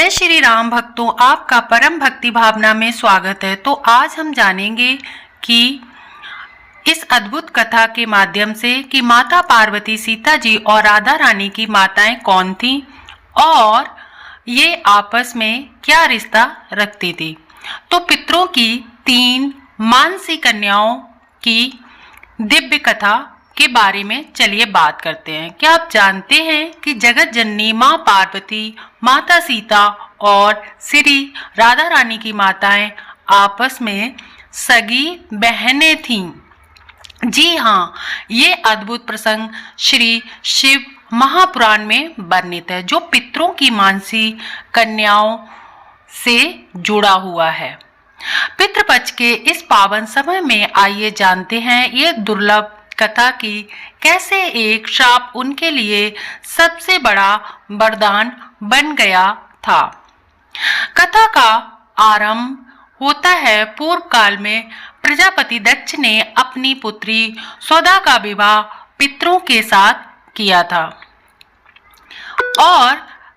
जय श्री राम भक्तों, आपका परम भक्ति भावना में स्वागत है। तो आज हम जानेंगे कि इस अद्भुत कथा के माध्यम से कि माता पार्वती, सीता जी और राधा रानी की माताएं कौन थीं और ये आपस में क्या रिश्ता रखती थी। तो पितरों की 3 मानसी कन्याओं की दिव्य कथा के बारे में चलिए बात करते हैं। क्या आप जानते हैं कि जगत जननी माँ पार्वती, माता सीता और श्री राधा रानी की माताएं आपस में सगी बहनें थीं। जी हाँ, ये अद्भुत प्रसंग श्री शिव महापुराण में वर्णित है, जो पितरों की मानसी कन्याओं से जुड़ा हुआ है। पितृपक्ष के इस पावन समय में आइए जानते हैं ये दुर्लभ कथा की कैसे एक श्राप उनके लिए सबसे बड़ा वरदान बन गया था। कथा का आरंभ होता है पूर्व काल में प्रजापति दक्ष ने अपनी पुत्री सौदा का विवाह पितरों के साथ किया था और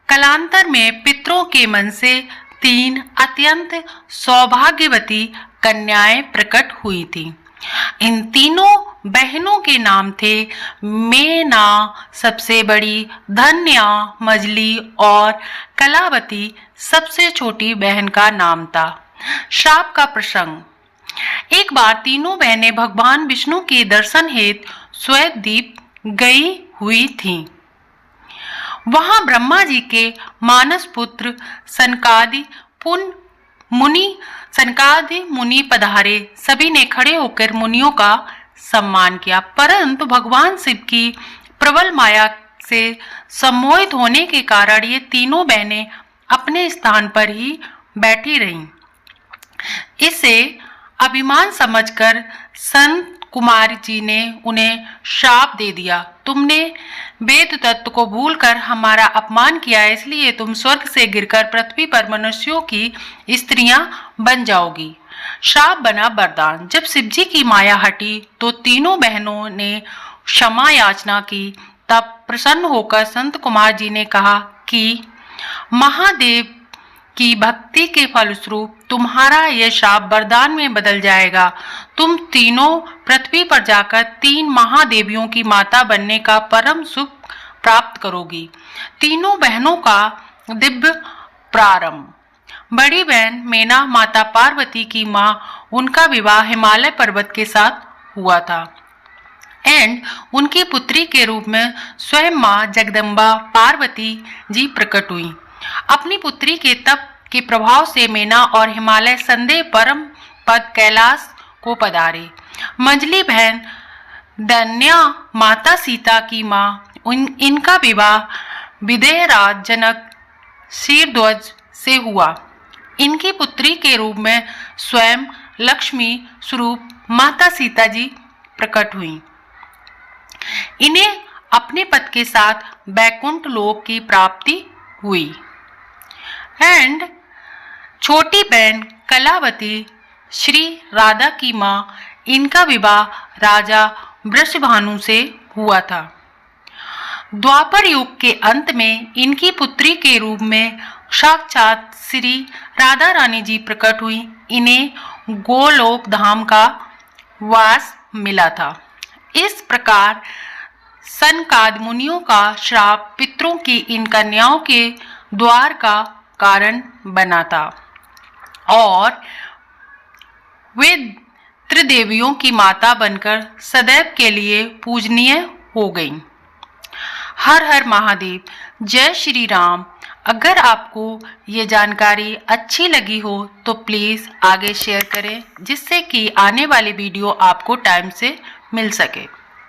कालांतर में पितरों के मन से 3 अत्यंत सौभाग्यवती कन्याएं प्रकट हुई थी। इन तीनों बहनों के नाम थे मेना सबसे बड़ी, धन्या, मजली और कलावती सबसे छोटी बहन का नाम था। श्राप का प्रसंग। एक बार तीनों बहनें भगवान विष्णु के दर्शन हेतु श्वेतद्वीप गई हुई थीं। वहां ब्रह्मा जी के मानस पुत्र सनकादि मुनि पधारे। सभी ने खड़े होकर मुनियों का सम्मान किया, परंतु भगवान शिव की प्रबल माया से सम्मोहित होने के कारण ये तीनों बहनें अपने स्थान पर ही बैठी रहीं। इसे अभिमान समझकर संत कुमार जी ने उन्हें श्राप दे दिया। तुमने वेद तत्व को भूलकर हमारा अपमान किया, इसलिए तुम स्वर्ग से गिरकर पृथ्वी पर मनुष्यों की स्त्रियां बन जाओगी। श्राप बना वरदान। जब शिव जी की माया हटी तो तीनों बहनों ने क्षमा याचना की। तब प्रसन्न होकर संत कुमार जी ने कहा कि महादेव की भक्ति के फलस्वरूप तुम्हारा यह श्राप वरदान में बदल जाएगा। तुम तीनों पृथ्वी पर जाकर 3 महादेवियों की माता बनने का परम सुख प्राप्त करोगी। तीनों बहनों का दिव्य प्रारंभ। बड़ी बहन मेना माता पार्वती की माँ, उनका विवाह हिमालय पर्वत के साथ हुआ था एंड उनकी पुत्री के रूप में स्वयं माँ जगदम्बा पार्वती जी प्रकट हुई। अपनी पुत्री के तप के प्रभाव से मेना और हिमालय संदेह परम पद कैलाश को पधारे। मंजली बहन धन्या माता सीता की माँ, इनका विवाह विदेहराज जनक शीरध्वज से हुआ। इनकी पुत्री के रूप में स्वयं लक्ष्मी स्वरूप माता सीता जी प्रकट हुई। इन्हें अपने पति के साथ बैकुंठ लोक की प्राप्ति हुई एंड छोटी बहन कलावती श्री राधा की माँ, इनका विवाह राजा वृषभानु से हुआ था। द्वापर युग के अंत में इनकी पुत्री के रूप में साक्षात श्री राधा रानी जी प्रकट हुई। इन्हें गोलोक धाम का वास मिला था। इस प्रकार सनकाद मुनियों का श्राप पितरों की इन कन्याओं के द्वार का कारण बना था और वे त्रिदेवियों की माता बनकर सदैव के लिए पूजनीय हो गईं। हर हर महादेव। जय श्री राम। अगर आपको ये जानकारी अच्छी लगी हो तो प्लीज़ आगे शेयर करें, जिससे कि आने वाली वीडियो आपको टाइम से मिल सके।